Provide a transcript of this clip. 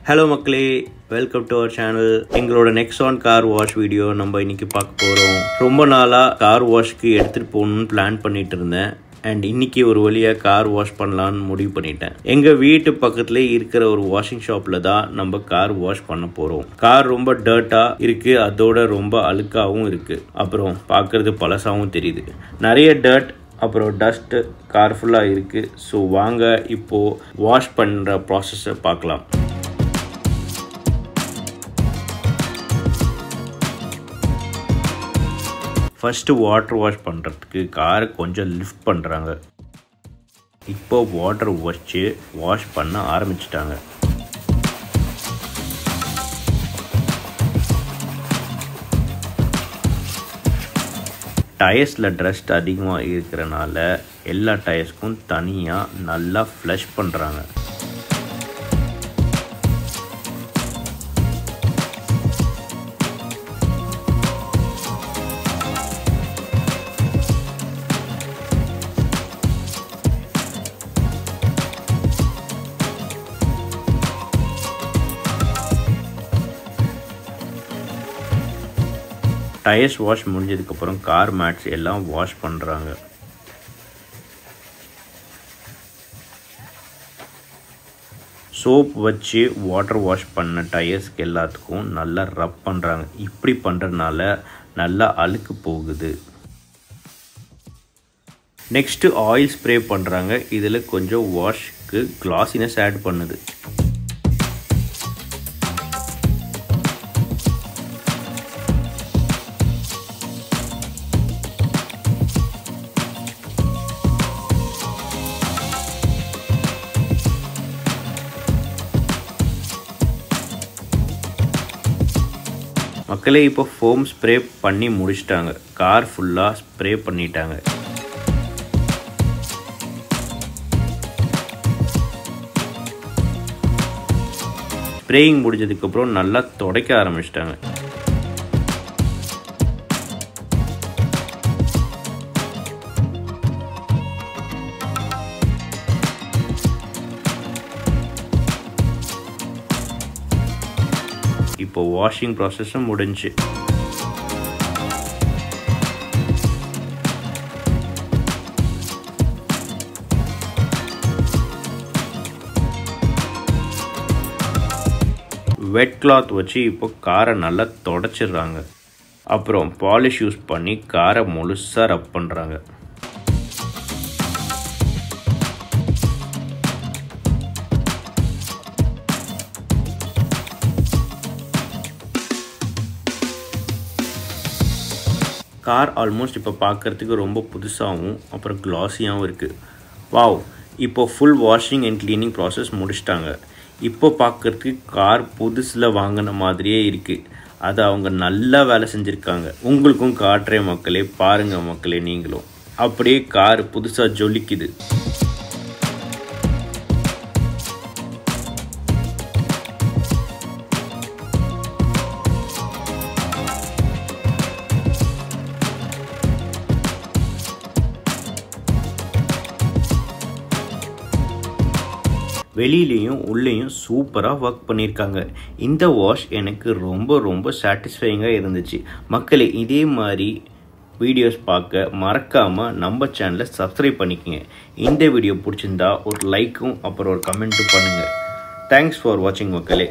Hello மக்களே, welcome to our channel. எங்களோட Nexon Car wash video நம்ம இன்னைக்கு பார்க்க போறோம். ரொம்ப நாளா கார் வாஷ்க்கு எடுத்துட்டு போகணும்னு பிளான் பண்ணிட்டு இருந்தேன். அண்ட் இன்னைக்கு ஒரு வழியா கார் வாஷ் பண்ணலாம்னு முடிவு பண்ணிட்டேன். எங்க வீட்டு பக்கத்துல இருக்கிற ஒரு வாஷிங் ஷாப்ல தான் நம்ம கார் வாஷ் பண்ண போறோம். கார் ரொம்ப டர்ட்டா இருக்கு, அதோட ரொம்ப அழுக்காவும் இருக்கு. அப்புறம் பார்க்கிறது பழசாவும் தெரியுது. நிறைய டர்ட் அப்புறம் டஸ்ட் கார் ஃபுல்லா இருக்கு. ஸோ வாங்க இப்போ வாஷ் பண்ற ப்ராசஸை பார்க்கலாம். ஃபர்ஸ்ட் வாட்டர் வாஷ் பண்ணுறதுக்கு காரை கொஞ்சம் லிஃப்ட் பண்ணுறாங்க. இப்போ வாட்டர் வச்சு வாஷ் பண்ண ஆரம்பிச்சிட்டாங்க. டயர்ஸில் டஸ்ட் அதிகமாக இருக்கிறனால எல்லா டயர்ஸ்க்கும் தனியாக நல்லா ஃப்ளஷ் பண்ணுறாங்க. டயர்ஸ் வாஷ் முடிஞ்சதுக்கப்புறம் கார் மேட்ஸ் எல்லாம் வாஷ் பண்ணுறாங்க. சோப் வச்சு வாட்டர் வாஷ் பண்ண டயர்ஸ்க்கு எல்லாத்துக்கும் நல்லா ரப் பண்ணுறாங்க. இப்படி பண்ணுறதுனால நல்லா அழுக்கு போகுது. நெக்ஸ்ட்டு ஆயில் ஸ்ப்ரே பண்ணுறாங்க. இதில் கொஞ்சம் வாஷ்க்கு கிளாஸினஸ் ஆட் பண்ணுது. மக்களே இப்போ ஃபோம் ஸ்ப்ரே பண்ணி முடிச்சிட்டாங்க. கார் ஃபுல்லாக ஸ்ப்ரே பண்ணிட்டாங்க. ஸ்ப்ரேயிங் முடிஞ்சதுக்கப்புறம் நல்லா துடைக்க ஆரம்பிச்சிட்டாங்க. இப்போ வாஷிங் ப்ராசஸும் முடிஞ்சு. வெட் கிளாத் வச்சு இப்போ காரை நல்லா தொடச்சிடுறாங்க. அப்புறம் பாலிஷ் யூஸ் பண்ணி காரை முழுசாக ரப் பண்ணுறாங்க. கார் ஆல்மோஸ்ட் இப்போ பார்க்குறதுக்கு ரொம்ப புதுசாகவும் அப்புறம் கிளாஸியாகவும் இருக்குது. வாவ், இப்போ full washing and cleaning process முடிச்சிட்டாங்க. இப்போ பார்க்குறதுக்கு கார் புதுசில் வாங்கின மாதிரியே இருக்குது. அதை அவங்க நல்லா வேலை செஞ்சுருக்காங்க. உங்களுக்கும் காட்டுறேன் மக்களே, பாருங்கள் மக்களே நீங்களும். அப்படியே கார் புதுசாக ஜொலிக்குது. வெளியிலையும் உள்ளேயும் சூப்பராக ஒர்க் பண்ணியிருக்காங்க. இந்த வாஷ் எனக்கு ரொம்ப ரொம்ப சாட்டிஸ்ஃபைங்காக இருந்துச்சு. மக்களே இதே மாதிரி வீடியோஸ் பார்க்க மறக்காமல் நம்ம சேனலை சப்ஸ்கிரைப் பண்ணிக்கங்க. இந்த வீடியோ பிடிச்சிருந்தா ஒரு லைக்கும் அப்புறம் ஒரு கமெண்ட்டும் பண்ணுங்கள். தேங்க்ஸ் ஃபார் வாட்சிங் மக்களே.